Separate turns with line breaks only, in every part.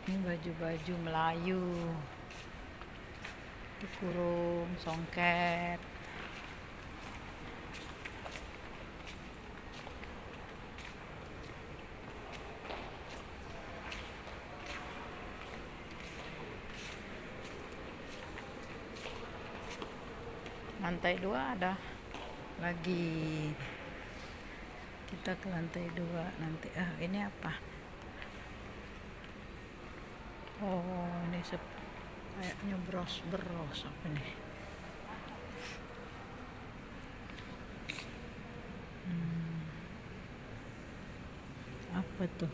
Ini baju-baju Melayu dikurung songket. Lantai 2 ada lagi, kita ke lantai 2 nanti. Ini apa? Oh, ini kayaknya bros apa nih? Apa tuh?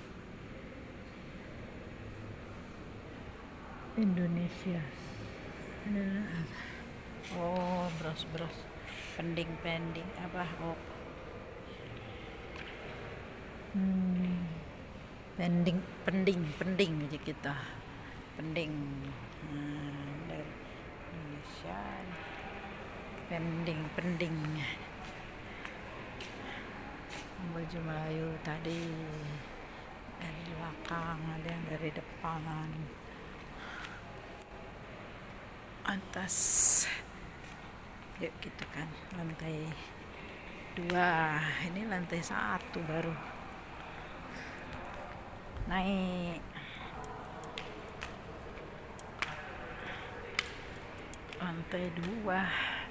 Indonesia. Oh, bros pending apa? Oh, pending aja kita. Pending. Dari Indonesia. Pending. Baju Melayu tadi dari belakang, ada yang dari depan, atas. Yuk gitu kan, lantai 2. Ini lantai 1 baru naik. Lantai 2.